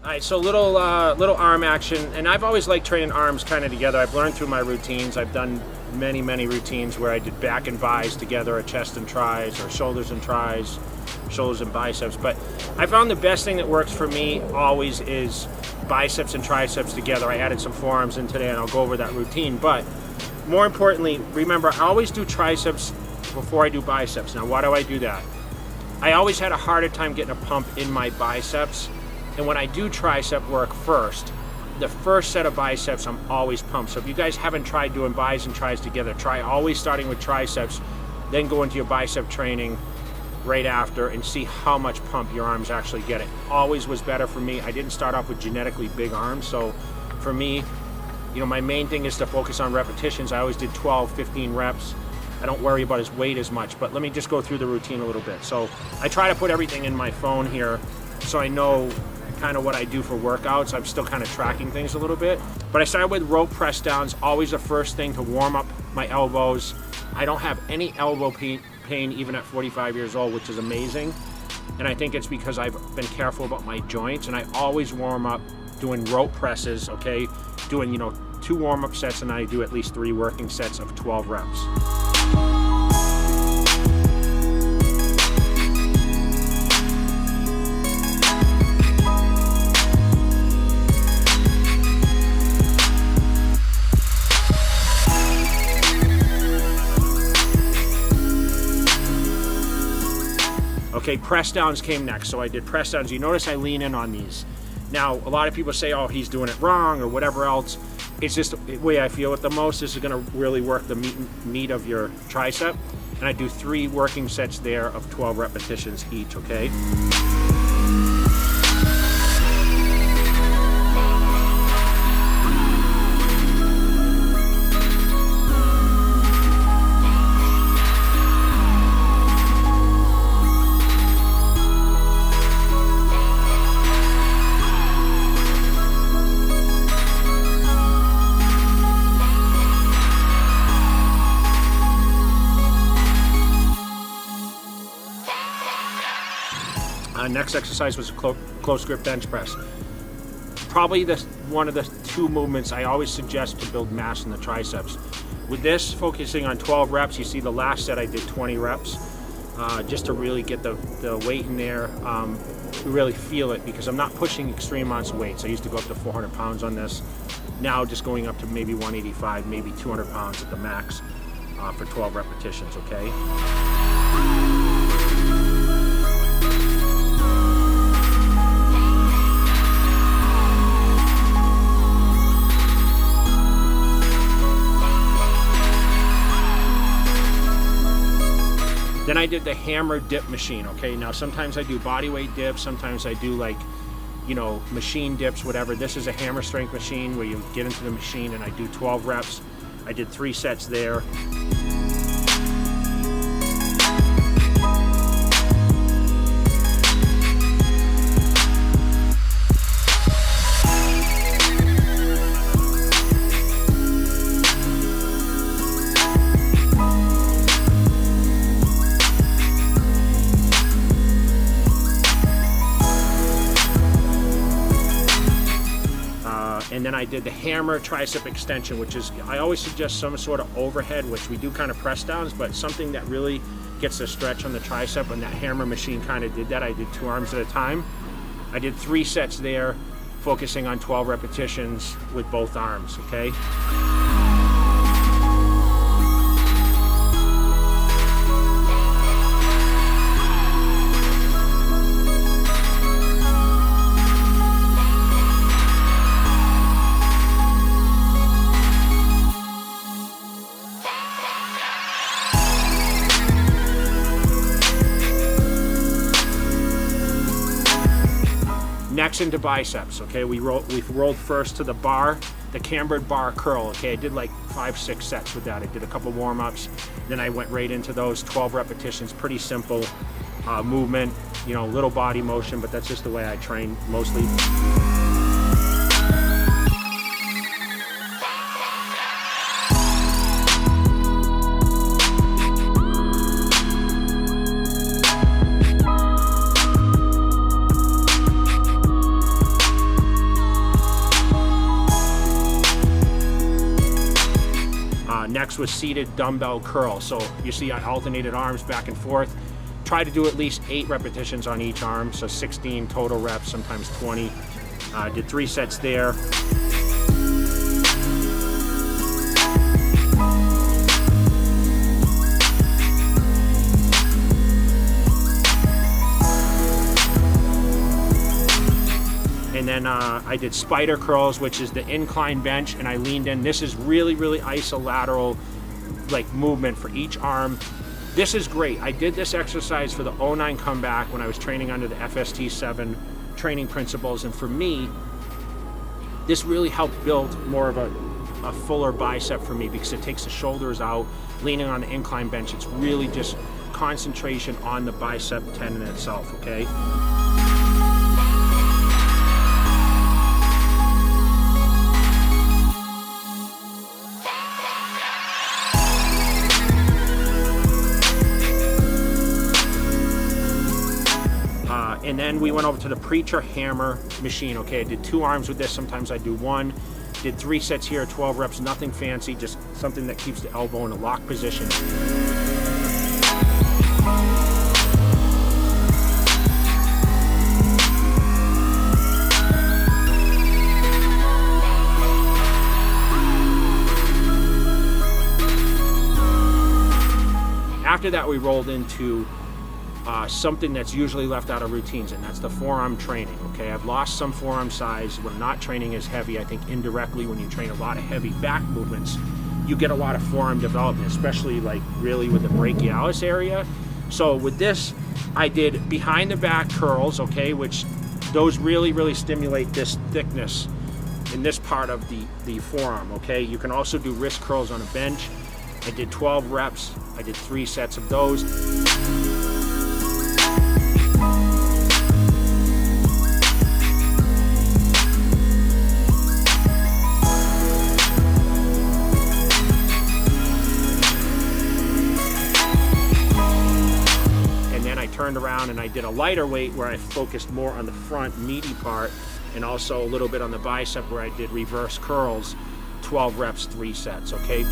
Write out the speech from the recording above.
All right, so little arm action, and I've always liked training arms kind of together. I've learned through my routines. I've done many routines where I did back and bis together, or chest and tris, or shoulders and tris, shoulders and biceps. But I found the best thing that works for me always is biceps and triceps together. I added some forearms in today, and I'll go over that routine. But more importantly, remember, I always do triceps before I do biceps. Now, why do I do that? I always had a harder time getting a pump in my biceps. And when I do tricep work first, the first set of biceps, I'm always pumped. So if you guys haven't tried doing bis and tris together, try always starting with triceps, then go into your bicep training right after and see how much pump your arms actually get. It always was better for me. I didn't start off with genetically big arms. So for me, you know, my main thing is to focus on repetitions. I always did 12, 15 reps. I don't worry about his weight as much, but let me just go through the routine a little bit. So I try to put everything in my phone here so I know kind of what I do for workouts. I'm still kind of tracking things a little bit. But I started with rope press downs, always the first thing to warm up my elbows. I don't have any elbow pain even at 45 years old, which is amazing. And I think it's because I've been careful about my joints, and I always warm up doing rope presses, okay? Doing, you know, 2 warm-up sets, and I do at least 3 working sets of 12 reps. Okay, press downs came next. So I did press downs. You notice I lean in on these. Now, a lot of people say, oh, he's doing it wrong or whatever else. It's just the way I feel it the most. This is gonna really work the meat of your tricep. And I do 3 working sets there of 12 repetitions each, okay? Next exercise was a close grip bench press. Probably one of the 2 movements I always suggest to build mass in the triceps. With this, focusing on 12 reps, you see the last set I did 20 reps, just to really get the weight in there, to really feel it, because I'm not pushing extreme amounts of weights. I used to go up to 400 pounds on this. Now just going up to maybe 185, maybe 200 pounds at the max for 12 repetitions, okay? Then I did the hammer dip machine, okay? Now sometimes I do body weight dips, sometimes I do like, you know, machine dips, whatever. This is a hammer strength machine where you get into the machine and I do 12 reps. I did 3 sets there. And then I did the hammer tricep extension, which is, I always suggest some sort of overhead, which we do kind of press downs, but something that really gets a stretch on the tricep, and that hammer machine kind of did that. I did 2 arms at a time. I did 3 sets there, focusing on 12 repetitions with both arms, okay? Next into biceps, okay? We rolled first to the bar, the Cambered Bar Curl, okay? I did like 5-6 sets with that. I did a couple warm-ups, then I went right into those 12 repetitions. Pretty simple movement, you know, little body motion, but that's just the way I train mostly. Next was seated dumbbell curl. So you see I alternated arms back and forth. Try to do at least 8 repetitions on each arm, so 16 total reps, sometimes 20. Did 3 sets there. And then I did spider curls, which is the incline bench, and I leaned in. This is really, really isolateral like movement for each arm. This is great. I did this exercise for the 09 comeback when I was training under the FST7 training principles, and for me, this really helped build more of a fuller bicep for me because it takes the shoulders out, leaning on the incline bench. It's really just concentration on the bicep tendon itself, okay? And then we went over to the preacher hammer machine. Okay, I did 2 arms with this. Sometimes I do 1. Did 3 sets here, 12 reps, nothing fancy, just something that keeps the elbow in a locked position. After that, we rolled into something that's usually left out of routines, and that's the forearm training. Okay, I've lost some forearm size when not training as heavy. I think indirectly when you train a lot of heavy back movements, you get a lot of forearm development, especially like really with the brachialis area. So with this, I did behind the back curls, okay, which those really stimulate this thickness in this part of the forearm, okay. You can also do wrist curls on a bench. I did 12 reps. I did 3 sets of those. Turned around and I did a lighter weight where I focused more on the front meaty part and also a little bit on the bicep where I did reverse curls, 12 reps, 3 sets, okay?